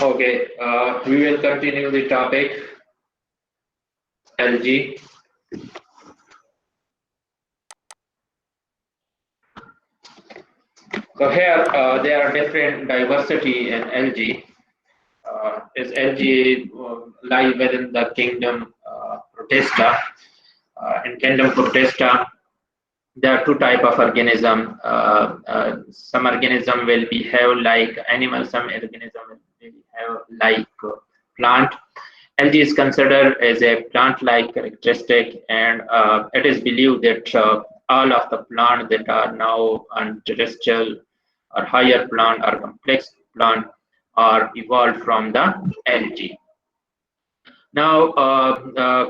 Okay, we will continue the topic algae. So here there are different diversity in algae. Is algae lie within the kingdom Protista? In kingdom Protista, there are two type of organism. Some organism will behave like animal. Some organism will behave like plant. Algae is considered as a plant-like characteristic, and it is believed that all of the plants that are now on terrestrial or higher plant or complex plant are evolved from the algae. Now,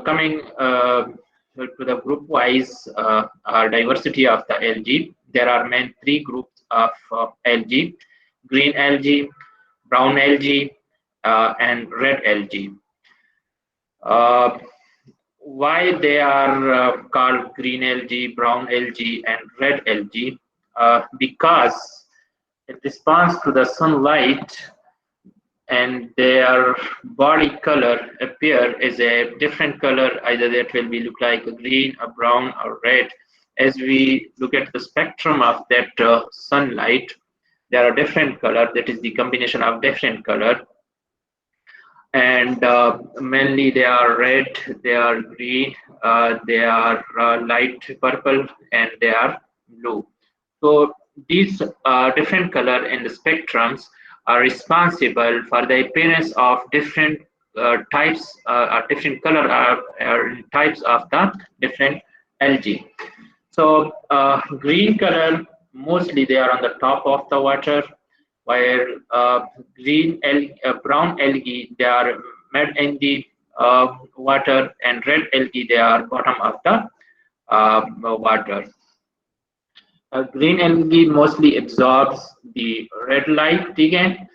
coming to the group wise diversity of the algae, there are main three groups of algae: green algae, brown algae, and red algae. Uh, why they are called green algae, brown algae, and red algae? Because it responds to the sunlight and their body color appear as a different color. Either that will be look like a green, a brown, or red. As we look at the spectrum of that sunlight, there are different color. That is the combination of different color, and mainly they are red, they are green, they are light purple, and they are blue. So these different color in the spectrums are responsible for the appearance of different types or different color types of the different algae. So green color, mostly they are on the top of the water, while brown algae, they are made in the water, and red algae, they are bottom of the water. Green algae mostly absorbs the red light again,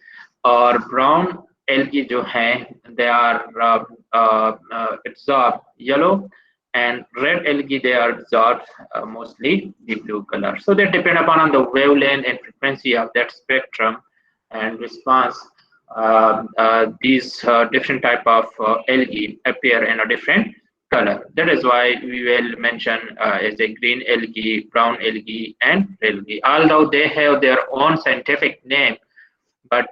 और brown algae जो हैं they are absorb yellow, and red algae they are absorbed mostly the blue color. So they depend upon the wavelength and frequency of that spectrum and response. These different type of algae appear in a different color. That is why we will mention as a green algae, brown algae, and red algae. Although they have their own scientific name, but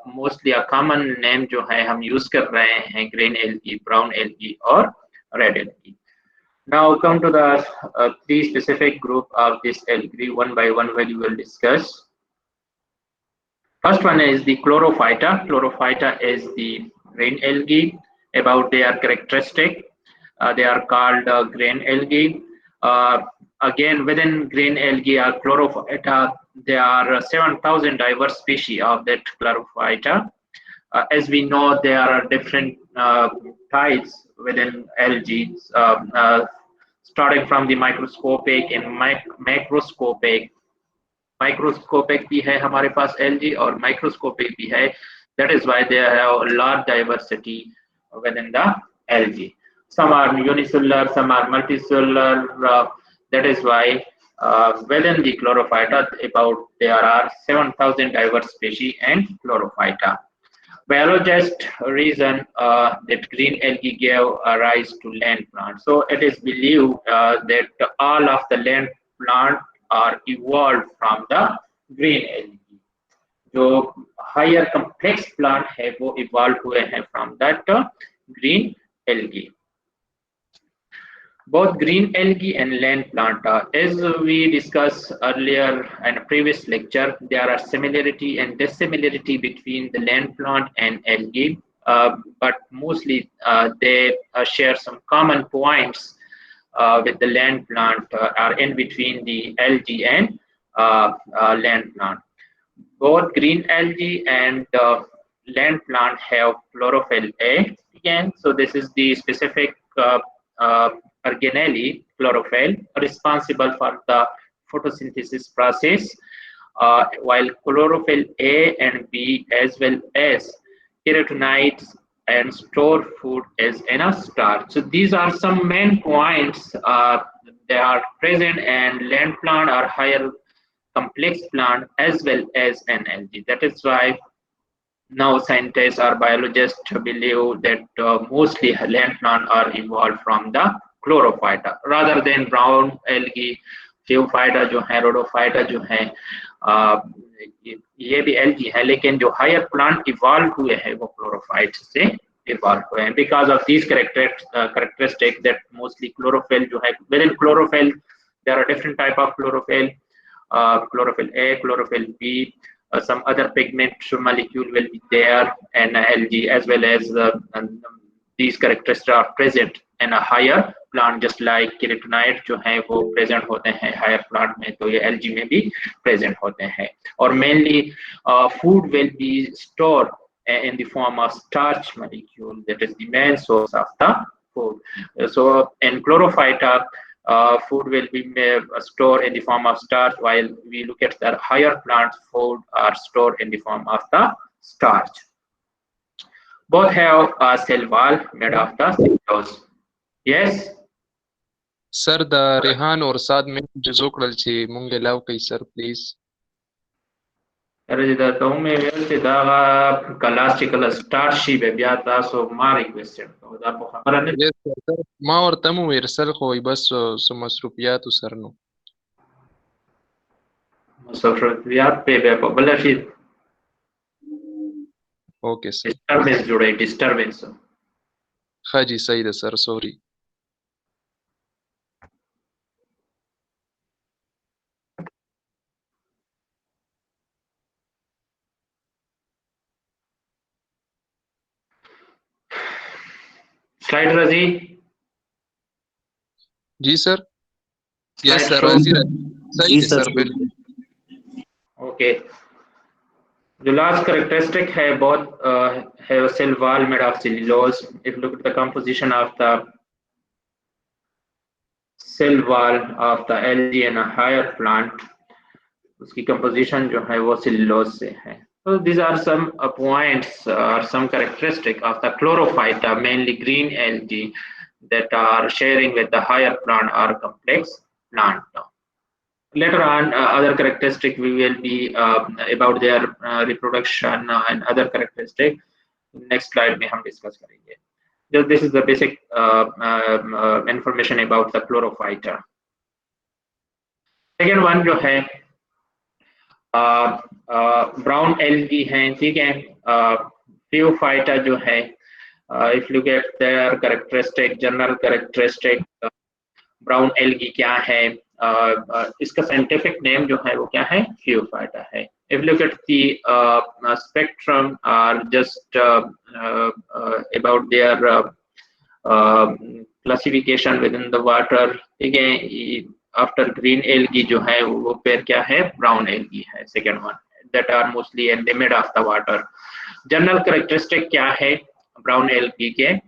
mostly a common name जो है हम use कर रहे हैं green algae, brown algae, or red algae. Now come to the three specific group of this algae. One by one we will discuss. First one is the chlorophyta. Chlorophyta is the green algae. About their characteristic, they are called green algae. Again, within green algae or chlorophyta, there are 7,000 diverse species of that chlorophyta. As we know, there are different types within algae, starting from the microscopic and macroscopic. Microscopic भी है हमारे पास algae और microscopic भी है. That is why they have a large diversity within the algae. Some are unicellular, some are multicellular. That is why within the chlorophyta, there are 7,000 diverse species and chlorophyta. Biologists reason that green algae gave rise to land plants. So it is believed that all of the land plants are evolved from the green algae. जो higher complex plant है वो evolved हुए हैं from that green algae. Both green algae and land plant, as we discussed earlier in a previous lecture, there are similarity and dissimilarity between the land plant and algae, but mostly they share some common points with the land plant are in between the algae and land plant. Both green algae and land plant have chlorophyll A again. So this is the specific organelle chlorophyll responsible for the photosynthesis process, while chlorophyll A and B as well as carotenoids and store food as in a starch. So these are some main points they are present in land plant or higher complex plant as well as an algae. That is why Now, scientists or biologists believe that mostly land plants are evolved from the chlorophyta rather than brown algae. Phaeophyta जो है, rhodophyta जो है, uh, ये भी algae है, लेकिन जो higher plant evolve हुए हैं वो chlorophyte से evolve हुए हैं. Because of these characteristics that mostly chlorophyll जो है, within chlorophyll there are different type of chlorophyll, chlorophyll A, chlorophyll B, some other pigment molecule will be there, and algae as well as these characteristics are present in a higher plant, just like केराटिनॉइड जो है वो present होते हैं higher plant में, तो ये algae में भी present होते हैं. और mainly food will be stored in the form of starch molecule, that is the main source of the food. So in chlorophyta, food will be stored in the form of starch, while we look at the higher plants, food are stored in the form of the starch. Both have a cell wall made of the cellulose. Yes? Sir, the Rehan or Sad में जो कल ची मुंगे लाव कई sir please. Da to me verte da kalastical starchy bebia taso ma requested. Da po khabara ne. Yes sir. ما ورته مو ارسل خو بس سو مصروفيات سر نو. مصروفيات पे पे बल्ला फिर. Okay sir. Disturbance जुड़े disturbance. हाँ जी सही है sir sorry. Slide Razi. जी sir. Yes sir. सही है sir बिल्कुल. Okay. The last characteristic है बहुत have a cell wall made of cellulose. If you look at the composition of the cell wall of the algae and a higher plant, उसकी composition जो है वो cellulose से है. So these are some points or some characteristic of the chlorophyta, mainly green algae, that are sharing with the higher plant or complex plant. Later on, other characteristic we will be about their reproduction and other characteristic. Next slide में हम discuss करेंगे. Just this is the basic information about the chlorophyta. Second one जो है brown algae हैं, ठीक है. Phaeophyta जो है, if you look at their characteristic, general characteristic, brown algae क्या है, इसका scientific name जो है वो क्या है, Phaeophyta है. If you look at the spectrum or just about their classification within the water, ठीक है, after green algae जो है वो पेयर क्या है, brown algae है, second one, that are mostly in the mid of the water. General characteristic क्या है brown algae के,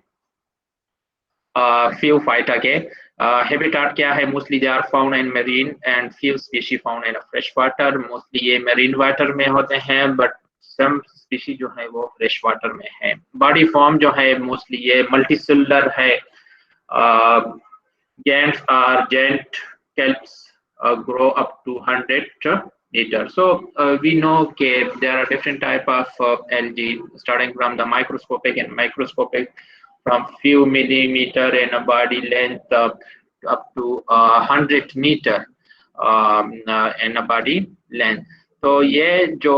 Phaeophyta के, habitat क्या है, mostly they are found in marine and few species found in fresh water. Mostly ये marine water में होते हैं, but some species जो है वो fresh water में है. Body form जो है mostly ये multicellular है. Gants or giant kelps grow up to 100 meters. So we know that there are different type of algae, starting from the microscopic and macroscopic, from few millimeter in a body length up to 100 meter in a body length. तो ये जो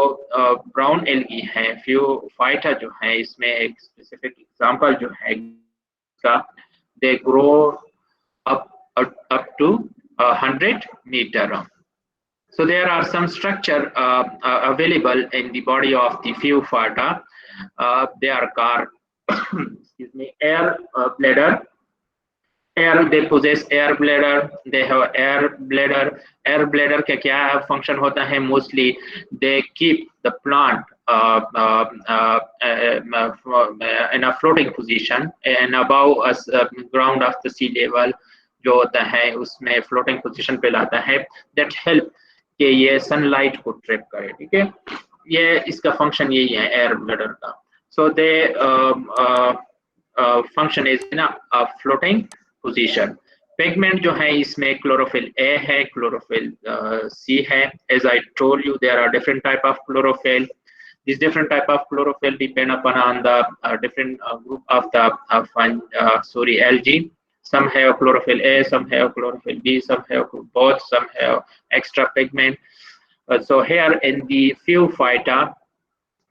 brown algae है, Phaeophyta जो है, इसमें एक specific example जो है का, they grow up to 100 meter. So there are some structure available in the body of the Phaeophyta. They are called excuse me, air bladder. They possess air bladder. They have air bladder. Air bladder का क्या function होता है? Mostly they keep the plant in a floating position and above us ground of the sea level जो होता है उसमें floating position पे लाता है. That help कि ये sunlight को trap करे, ठीक है. ये इसका function यही है air bladder का. So they function is in a floating position. Pigment जो है इसमें chlorophyll A है, chlorophyll C है. As I told you, there are different type of chlorophyll. These different type of chlorophyll depend upon the different group of the algae. Some have chlorophyll A, some have chlorophyll B, some have both, some have extra pigment. So here in the few phyta,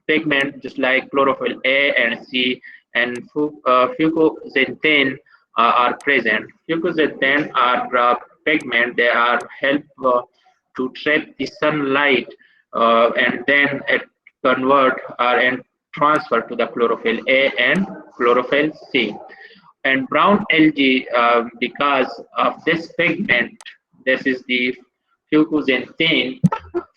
pigment just like chlorophyll A and C and fucoxanthin are present. Fucoxanthin are pigment. They are help to trap the sunlight and then it convert and transfer to the chlorophyll A and chlorophyll C. And brown algae, because of this pigment, this is the fucoxanthin.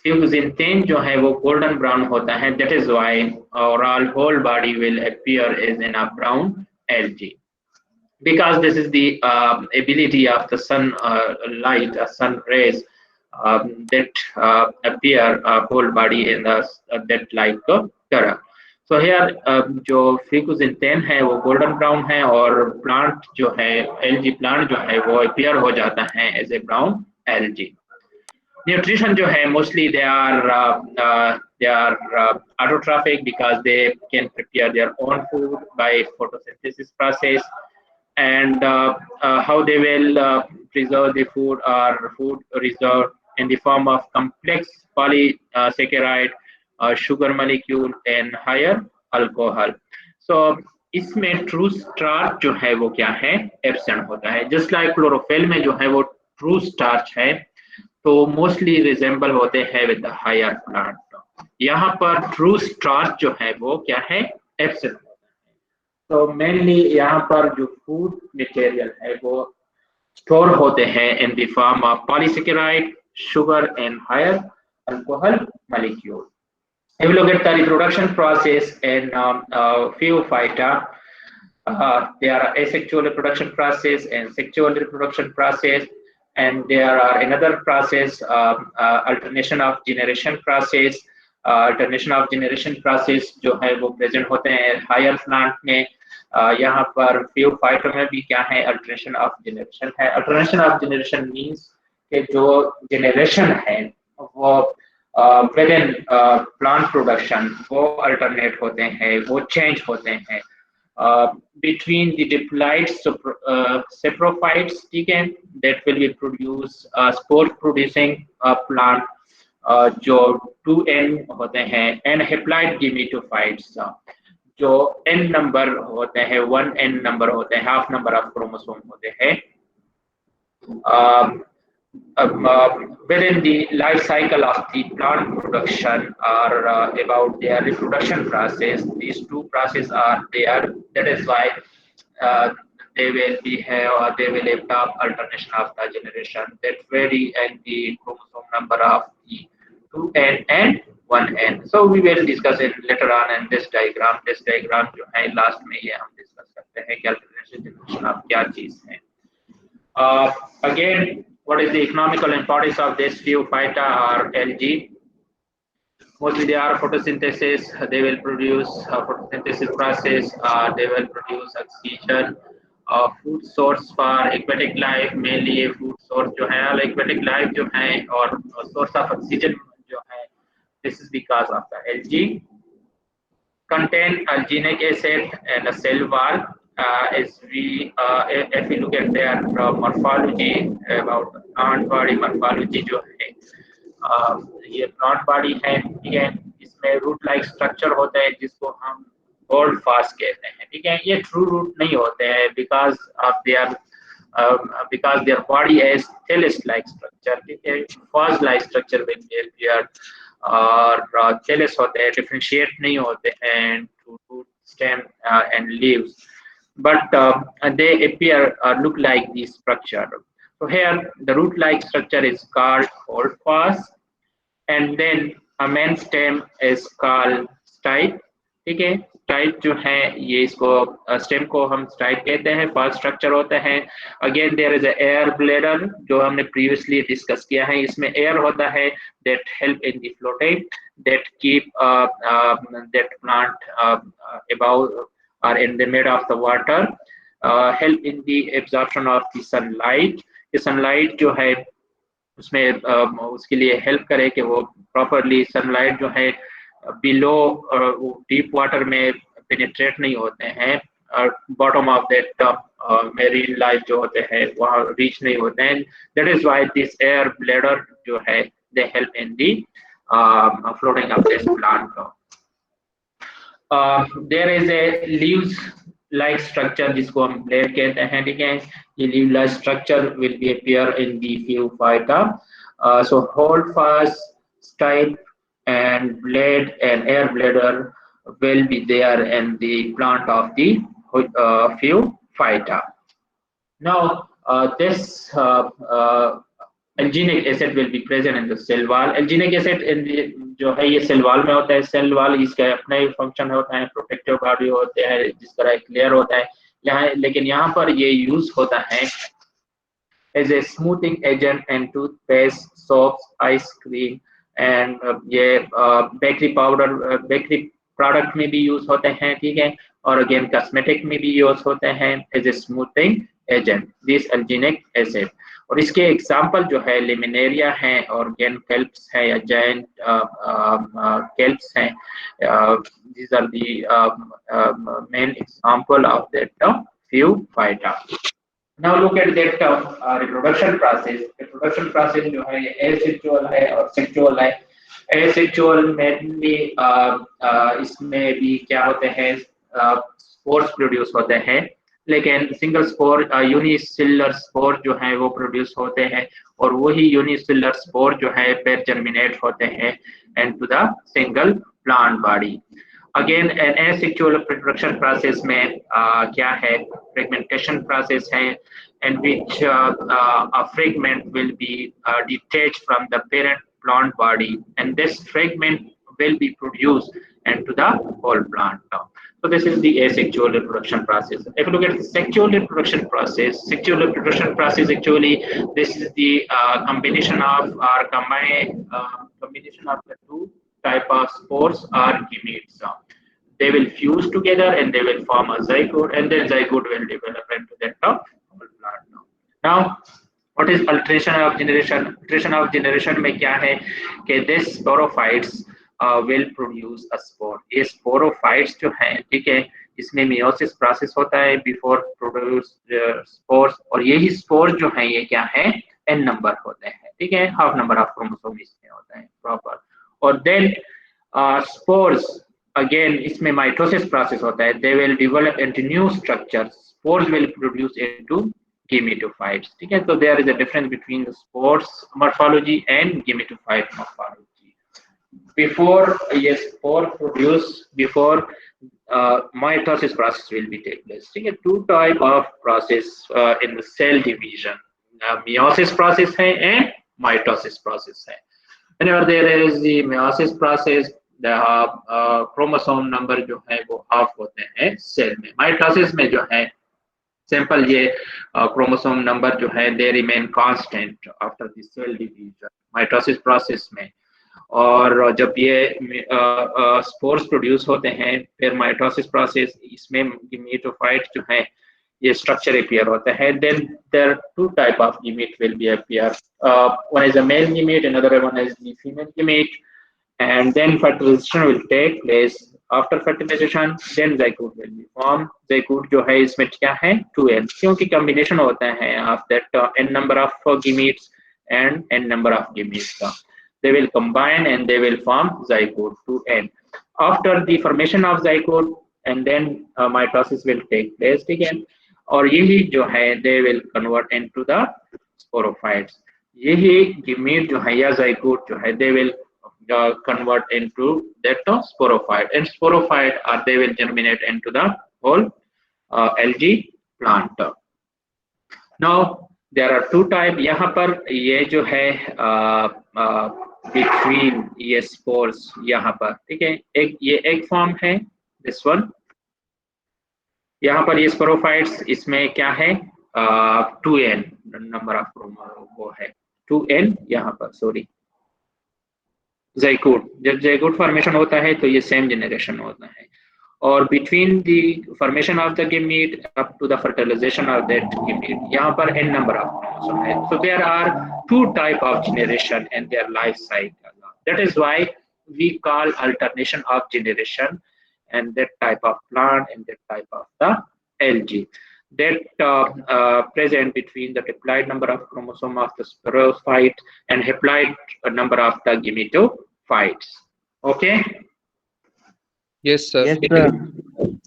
Fucoxanthin जो है वो golden brown होता है. That is why our whole body will appear as in a brown algae. Because this is the ability of the sun light, sun rays that appear whole body in the that like color. So here जो fucoxanthin है वो golden brown है और plant जो है algae plant जो है वो appear हो जाता है as a brown algae. Nutrition जो है mostly they are autotrophic because they can prepare their own food by photosynthesis process. And how they will preserve the food or food reserve in the form of complex polysaccharide, sugar molecule and higher alcohol. So इसमें true starch जो है वो क्या है absent होता है. Just like chlorophyll में जो है वो true starch है तो मोस्टली रिजेंबल होते हैं विद द हायर प्लांट. यहाँ पर ट्रू स्टार्च जो है वो क्या है एब्सेंट होता है. तो मेनली यहाँ पर जो फूड मटेरियल है वो स्टोर होते हैं in the form of polysaccharide, sugar and higher alcohol molecule. If you look at the reproduction process in few phyta, there are asexual reproduction process and sexual reproduction process. And there are another process, alternation of generation process. Alternation of generation process जो है वो present होते हैं higher plant में. यहाँ पर few phyta में भी क्या है alternation of generation है. Alternation of generation means कि जो generation है वो within plant production वो alternate होते हैं, वो change होते हैं. Between the diploid saprophytes, ठीक है, that will be produce spore producing plant जो 2n होते हैं, and haploid gametophytes जो n number होते हैं, 1n number होते हैं, half number of chromosome होते हैं. Within the life cycle of the plant production or about their reproduction process, these two processes are there. That is why they will be here or they will have alternation of the generation that vary in the chromosome number of the 2n and 1n. So we will discuss it later on in this diagram. This diagram जो है last में ये हम discuss करते हैं कि alternation generation of क्या चीज है. Again, what is the economical importance of this few phyta or algae? Mostly they are photosynthesis. They will produce photosynthesis process. They will produce oxygen. Food source for aquatic life, mainly food source जो है aquatic life जो है और source of oxygen जो है. This is because of the algae. Contain alginic acid and a cell wall. If we look at their morphology, about plant body morphology जो है ये plant body है, ठीक है, इसमें root like structure होता है जिसको हम hold fast कहते हैं, ठीक है. ये true root नहीं होते हैं because their body has thallus like structure, ठीक है. Fast like structure will be appear और thallus होते हैं, differentiate नहीं होते हैं to root, stem and leaves. But they appear look like the structure. So here the root-like structure is called holdfast, and then a main stem is called stipe. ठीक है, stipe जो है ये इसको stem को हम stipe कहते हैं. फर्स्ट स्ट्रक्चर होता है. Again there is a air bladder जो हमने previously discuss किया है. इसमें air होता है that help in the floating, that keep that plant above or in the mid of the water, help in the absorption of the sunlight. The sunlight जो है उसमें उसके लिए help करे कि वो properly sunlight जो है बिलो डीप वाटर में पेनिट्रेट नहीं होते हैं, bottom of that marine life जो होते हैं वहाँ रीच नहीं होते हैं. That is why this air bladder जो है they help in the floating of this plant. There is a leaves like structure जिसको हम ब्लेड कहते हैं. ठीक है, ये leave like structure will be appear in the phaeophyta. So hold fast type and blade and air bladder will be there in the plant of the phaeophyta. Now this alginic acid will be present in the cell wall. Alginic acid in the जो है ये cell wall में होता है. Cell wall इसका अपना ही function होता है, प्रोटेक्टिव बॉडी होते हैं जिस तरह एक लेयर होता है यहाँ, लेकिन यहाँ पर ये यूज होता है as a smoothing agent and toothpaste, soaps, ice cream and ये बेकरी पाउडर बेकरी प्रोडक्ट में भी यूज होते हैं. ठीक है, और अगेन कॉस्मेटिक में भी यूज होते हैं as a smoothing agent this alginic acid. और इसके एग्जांपल जो है लिमिनेरिया है और गेन केल्प्स है या जायंट केल्प्स हैं. these are the main example of that phaeophyta. Now look at that reproduction process. Reproduction process जो है ये asexual है और sexual है. Asexual में भी इसमें भी क्या होते हैं, स्पोर्स प्रोड्यूस होते हैं, लेकिन सिंगल स्पोर यूनिसेलुलर स्पोर जो है वो प्रोड्यूस होते हैं और वही यूनिसेलुलर स्पोर जो है फिर जर्मिनेट होते हैं into the single plant body. Again an asexual reproduction process में क्या है, फ्रेगमेंटेशन प्रोसेस है in which a fragment will be detached from the parent plant body and this fragment will be produced into the whole plant. So this is the asexual reproduction process. If you look at the sexual reproduction process actually this is the combination of or combination of the two type of spores or gametes. They will fuse together and they will form a zygote and then zygote will develop into that whole plant. Now what is alteration of generation? Alteration of generation में क्या है कि this sporophytes will produce a spore. ये sporophytes जो हैं, ठीक है, इसमें meiosis process होता है before produce spores और यही spores जो हैं ये क्या है n number होते हैं. ठीक है, half number of chromosomes इसमें होता है proper. और then spores again इसमें mitosis process होता है. They will develop into new structures. Spores will produce into gametophytes. ठीक है, so there is a difference between the spores morphology and gametophyte morphology. Before a spore produce, before mitosis process will be take place. ठीक है, two type of process in the cell division, meiosis process है and mitosis process है. Whenever there is the meiosis process, the chromosome number जो है वो half होते हैं cell में. mitosis में जो है सिंपल ये क्रोमोसोम नंबर जो है they remain constant after the cell division mitosis process में. और जब ये स्पोर्स प्रोड्यूस होते हैं फिर माइटोसिस प्रोसेस इसमें गेमेटोफाइट जो है ये स्ट्रक्चर अपीयर होता है. Then there two type of gamete will be appear. One is a male gamete, another one is the female gamete and then fertilization will take place. After fertilization then zygote will be formed. zygote जो है इसमें क्या है 2n क्योंकि combination होता है of that n number of gametes and n number of gametes. They will combine and they will form zygote 2n. After the formation of zygote and then mitosis will take place again और यही जो है they will convert into the sporophytes. यही gamete जो है या zygote जो है they will convert into that sporophyte and sporophyte they will germinate into the whole algae plant. Now there are two type. यहाँ पर ये जो है between ये spores यहाँ पर, ठीक है, एक ये egg form है this one. यहाँ पर ये sporophytes इसमें क्या है 2n number of वो है 2n यहाँ पर सॉरी zygote. जब zygote फॉर्मेशन होता है तो ये सेम जनरेशन होता है और between the formation of the gamete up to the fertilization of that gamete यहाँ पर n नंबर ऑफ क्रोमोसोम है. So there are two type of generation and their life cycle. That is why we call alternation of generation and that type of plant and that type of the algae that present between the diploid number of chromosome of the sporophyte and haploid number of the gametophytes. Okay. Yes, sir. Yes, sir.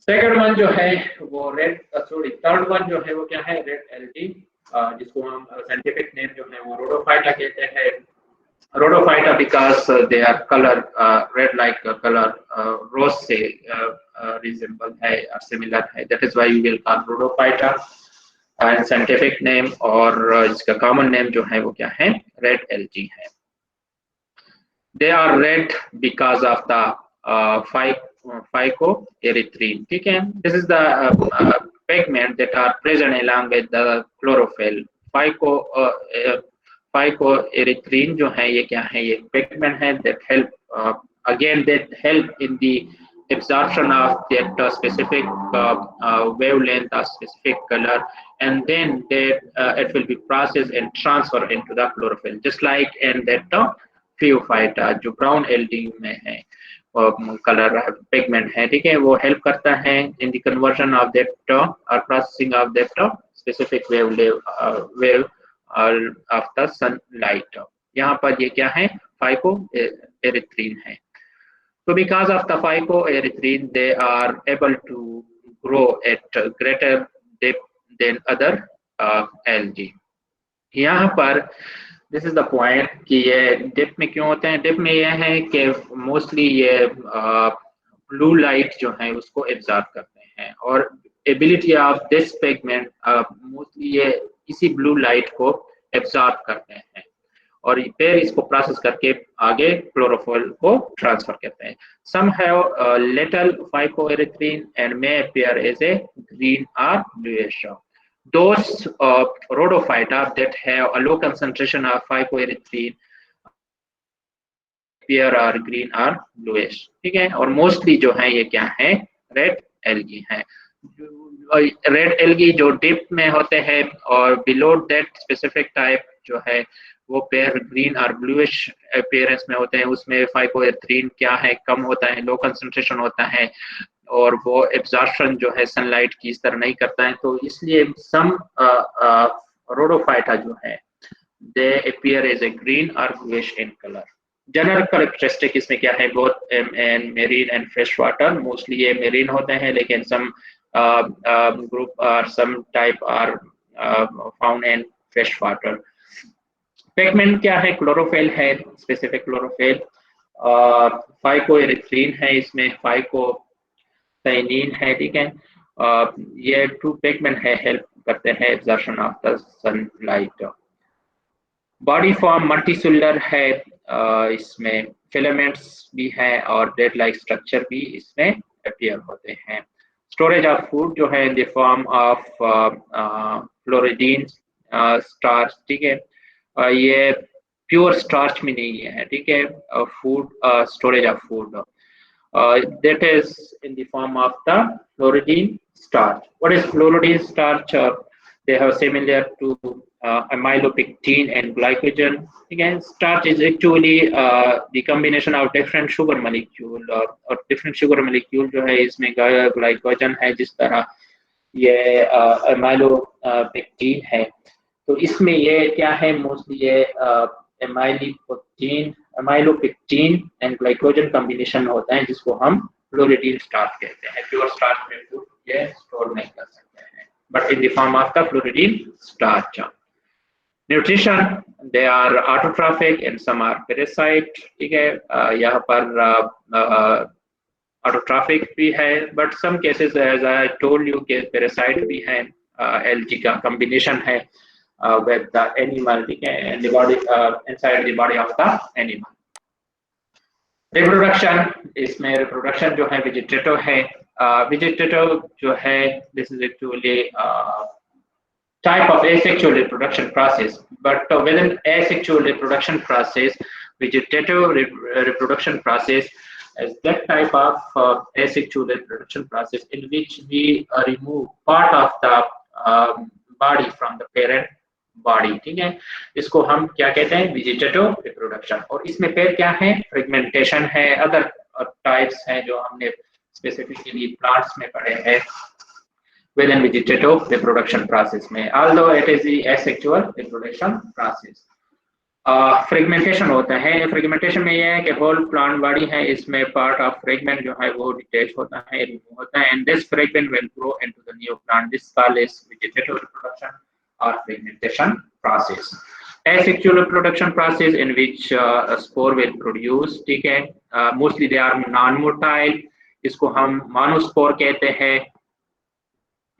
Second one जो है वो red sorry third one जो है वो क्या है red algae जिसको हम साइंटिफिक नेम जो है वो रोडोफाइटा कहते हैं Rhodophyta because they are colour red like colour rose से रिजेंबल है और सिमिलर है that is why we will call Rhodophyta and scientific name और इसका कॉमन नेम जो है वो क्या है रेड एलगी है they are red because of the phycoerythrin. ठीक है, this is the pigment that are present along with the chlorophyll. Phycoerythrin जो है ये क्या है ये pigment है that help again that help in the absorption of that specific wavelength or specific color and then it will be processed and transferred into the chlorophyll just like in that phaeophyta जो brown algae में है colour pigment है ठीक है वो help करता है in the conversion of that और processing of that specific wave of the sunlight यहाँ पर ये क्या है phycoerythrin है so because of the phycoerythrin they are able to grow at greater depth than other algae यहाँ पर दिस इज द पॉइंट कि ये डिप में क्यों होते हैं डिप में ये है कि मोस्टली ये ब्लू लाइट जो है उसको एब्जॉर्ब करते हैं और ability of this pigment mostly ये इसी ब्लू लाइट को एब्जॉर्ब करते हैं और फिर इसको प्रोसेस करके आगे क्लोरोफिल को ट्रांसफर करते हैं some have little phycoerythrin and may appear as a green or bluish those rhodophyta that have a low concentration of phycoerythrin appear are green or bluish ठीक है और मोस्टली जो है ये क्या है रेड एल्गी है रेड एल्गी जो डिप में होते हैं और बिलो दैट स्पेसिफिक टाइप जो है वो पेयर ग्रीन और ब्लूइश अपीयरेंस में होते हैं उसमें phycoerythrin क्या है कम होता है लो कंसंट्रेशन होता है और वो एब्जॉर्प्शन जो है सनलाइट की इस तरह नहीं करता है तो इसलिए सम रोडोफाइटा जो है they appear as a green और bluish in colour general characteristic इसमें क्या है both and marine and fresh water mostly ये मेरीन होते हैं लेकिन सम ग्रुप और some type are found in fresh water pigment क्या है क्लोरोफिल है स्पेसिफिक क्लोरोफिल phycoerythrin है इसमें phycocyanin है ठीक है ये टू पिगमेंट है हेल्प करते हैं absorption of the sunlight body form multicellular है इसमें फिलामेंट्स भी है और डेड लाइक स्ट्रक्चर भी इसमें अपीयर होते हैं स्टोरेज ऑफ फूड जो है in the form of floridean starch ठीक है ये प्योर स्टार्च में नहीं है ठीक है food storage of food that is in the form of the fluoridine starch. What is fluoridine starch? They have similar to amylopectin and glycogen. Again, starch is actually the combination of different sugar molecule or different sugar molecule जो है इसमें glycogen है जिस तरह ये amylopectin है तो इसमें ये क्या है मोस्टली ये amylopectin एंड ग्लाइकोजन कॉम्बिनेशन होता है जिसको हम फ्लोरिडीन स्टार्च कहते हैं प्योर स्टार्च में फूड ये स्टोर नहीं कर सकते हैं but in the form of the floridean starch nutrition they are autotrophic and some are parasite ठीक है यहाँ पर ऑटोट्रॉफिक भी है but some cases as I told you के पैरासाइट भी है एलजी का कॉम्बिनेशन है with the animal and the body inside the body of the animal. Reproduction इसमें reproduction जो है vegetative है vegetative जो है this is actually type of asexual reproduction process but within asexual reproduction process vegetative reproduction process is that type of asexual reproduction process in which we remove part of the body from the parent body, ठीक है। इसको हम क्या कहते हैं, vegetative reproduction. और इसमें फिर क्या है, फ्रेगमेंटेशन है, अदर टाइप्स हैं जो हमने स्पेसिफिकली प्लांट्स में पढ़े हैं within vegetative reproduction process में, although it is the asexual reproduction process। Fragmentation होता है, फ्रेगमेंटेशन में यह है कि होल प्लांट बॉडी है, इसमें पार्ट ऑफ फ्रेगमेंट जो है वो डिटेच होता है, रिमूव होता है, and this fragment will grow into the new plant, this called is vegetative reproduction or fragmentation process। Asexual reproduction process in which a spore will produce, ठीक है, mostly they are non-motile, इसको हम मोनोस्पोर कहते हैं,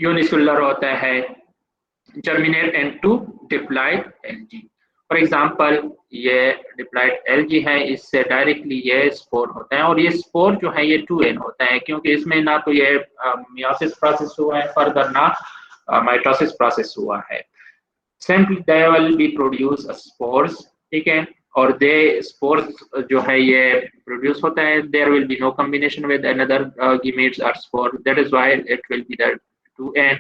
unicellular होता है, germinate into diploid algae। For example ये diploid algae है, इससे डायरेक्टली ये स्पोर होता है, और ये स्पोर जो है ये 2n होता है, क्योंकि इसमें ना तो ये मियोसिस प्रोसेस हुआ है फर्दर, ना माइटोसिस प्रोसेस हुआ है। Simply they will be produce spores, ठीक है, और दे स्पोर्स जो है ये प्रोड्यूस होता है, there will be no combination with another gametes और spore, that is why it will be that 2n,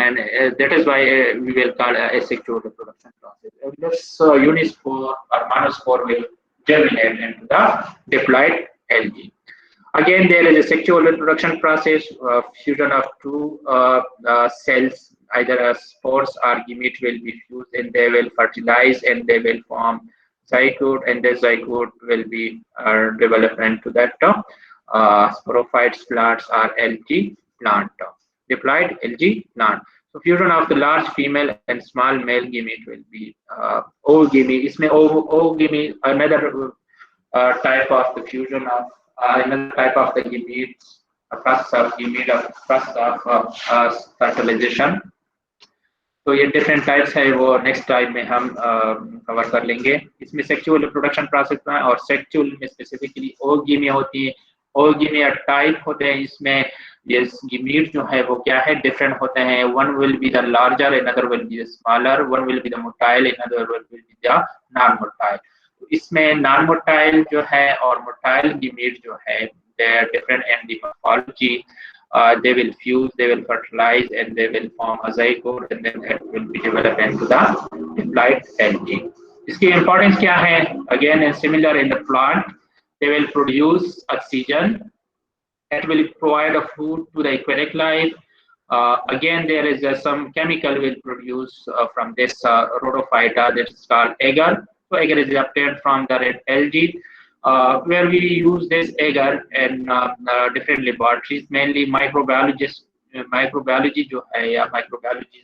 and that is why we will call asexual reproduction process. And this unispore or monospore will germinate into the diploid algae. Again, there is a sexual reproduction process, fusion of two cells, either spores or gamete will be fused and they will fertilize and they will form zygote, and the zygote will be developed into that sporophytes plants or algae plant, diploid algae plant. So fusion of the large female and small male gamete will be oogamy. इसमें oogamy another type of the fusion of another type of the gametes, a process of gamete, a process of fertilization। तो ये different types है, वो next type में हम cover कर लेंगे। इसमें सेक्सुअल रिप्रोडक्शन प्रोसेस में और सेक्सुअल में स्पेसिफिकली ओगीमी होती है, ओगीमी टाइप होते हैं, इसमें ये गीमीट जो है वो क्या है, डिफरेंट होते हैं, one will be the larger, another will be the smaller, one will be the motile, another will be the non motile. तो इसमें नॉन मोटाइल जो है और मोटाइल गीमीट जो है, they are different in the morphology, they will fuse, they will fertilize, and they will form a zygote, and then it will be developed into the diploid algae। इसकी importance क्या है? Again, and similar in the plant, they will produce oxygen, it will provide a food to the aquatic life। Again, there is some chemical will produce from this rhodophyta that is called agar। So agar is obtained from the red algae, where we use this agar in different laboratories, mainly microbiologists, microbiology जो है या microbiology,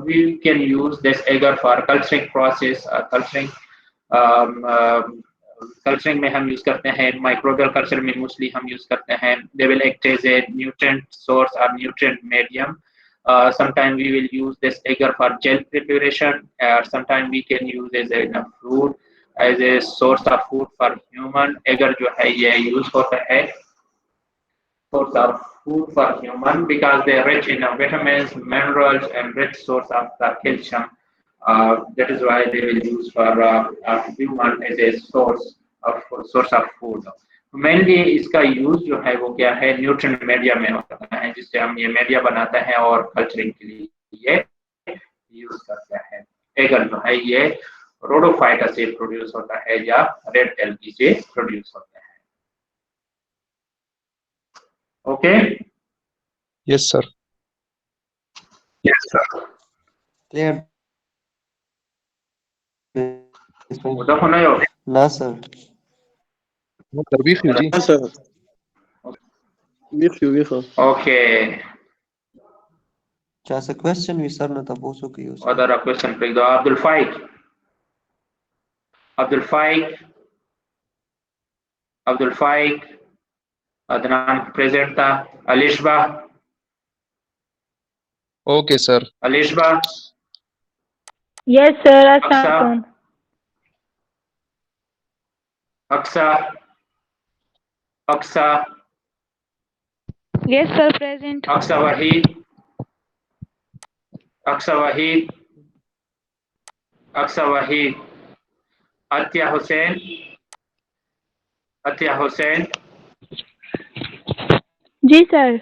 we can use this agar for culturing process, culturing culturing में हम use करते हैं, microbial culture में mostly हम use करते हैं। They will act as a nutrient source और nutrient medium. Sometimes we will use this agar for gel preparation, or sometimes we can use as a food, as a source of food for human। agar जो है ये use होता है source of food for human because they are rich in vitamins, minerals, and rich source of the calcium। that is why they will use for human as a source of food। Mainly इसका use जो है वो क्या है, nutrient media में होता है, जिससे हम ये मीडिया बनाते हैं और कल्चरिंग के लिए ये यूज करते हैं। एगर जो है ये रोडोफाइटा से प्रोड्यूस होता है या रेड एल्गी से प्रोड्यूस होता है। Okay, yes sir. Yes sir, clear देखो नहीं हो ना sir. Terbijo, ji. sir. Viejo. Okay, C'è question vi sarna tapuso que yo. other question please. Abdul Faik, Abdul Faik, Abdul Faik, Adnan present था, Alishba, okay sir. Alishba, Yes, sir. Aksa, Assalamualaikum. Aksa, Aksa, Yes, sir. Present. Aksa Wahid, Aksa Wahid, Aksa Wahid, Atya Hussain, Atya Hussain, जी sir.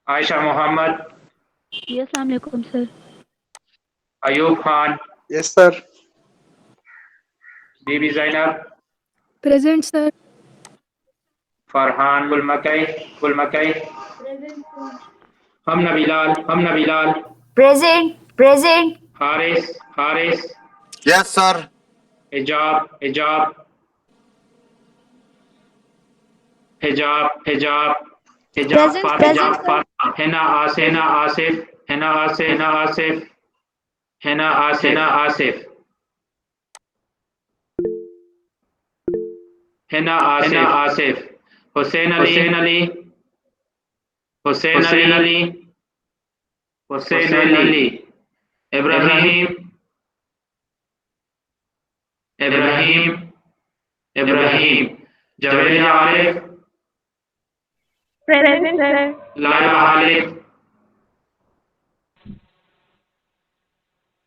Aisha Muhammad, जी अस्सलाम वालेकुम sir. Ayub Khan, Yes, sir. Bibi Zainab, present sir. Farhan Gul Makai, हम Nabilal, Present. Haris, Yes, sir. Hijab, Present, Hijab sir. Fatima, Hina Asif, Hina Asif, Hussain Ali, Ibrahim, Javed Arif, present sir. Laiba Halid,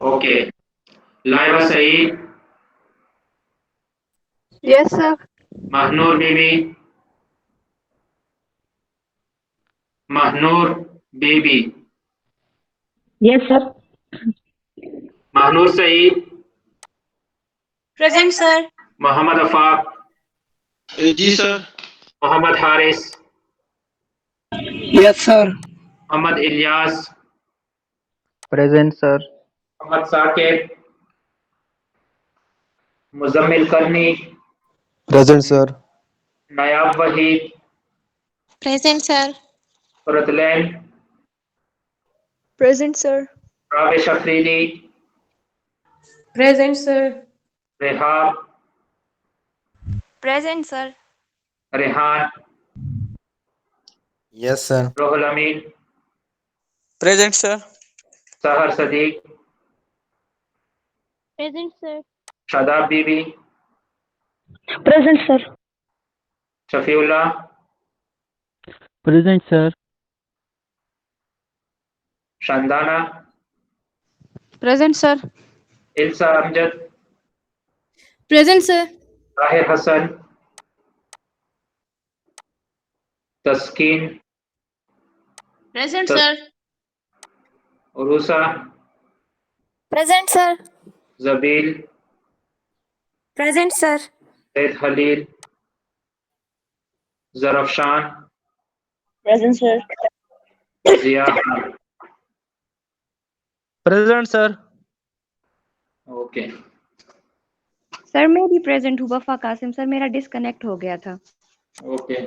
okay, Laiba Saeed, yes sir. Mahnoor Bibi, yes sir. Mahnoor Saeed, Present, sir. Mohammad Afaq, जी sir. Mohammad Haris, Yes, sir. Mohammad Ilyas, Present, sir. Mohammad Saqib, Muzammil Karni, Present, sir. Nayab Waheed, Present, sir. Fartalain, Present, sir. Ravish Afridi, Present, sir. Rehab, Present, sir. Rehan, Yes, sir. Rohul Amin, Present, sir. Sahar Sadiq, present sir. Shadab Bibi, present sir. Shafiullah, present sir. Shandana, Present, sir. Ilsa Amjad, Present, sir. Tahir Hasan, Taskeen, Present, Sir. sir. Urusa, Present, sir. Jabeel, Present, sir. Syed Khalil, Zarfishan, Present, sir. Ziya Khan. Present, sir. Okay, sir मैं भी present हूँ। वफा Qasim sir, मेरा disconnect हो गया था। Okay,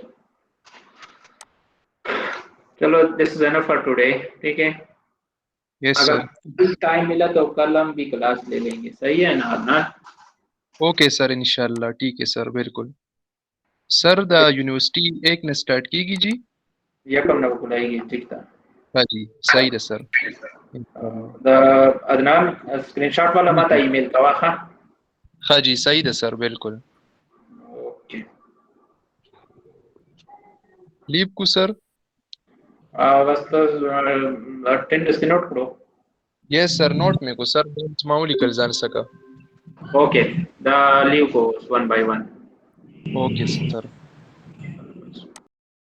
चलो this is enough for today, ठीक है। Yes sir. अगर टाइम मिला तो कल हम भी क्लास ले लेंगे, सही है ना अदनान? ओके सर, इंशाल्लाह ठीक है सर, बिल्कुल। सर द यूनिवर्सिटी एक ने स्टार्ट की जी। यकम ना बुलाएगी, ठीक था। हाँ जी, सही है सर। द अदनान स्क्रीनशॉट वाला मत ईमेल का वाखा। हाँ जी, सही है सर, बिल्कुल। ओके, लीव को सर। बस तो अटेंडेंस की नोट करो। यस सर, नोट में को सर मामूली कर जान सका। ओके, द लीव को one by one. Okay sir.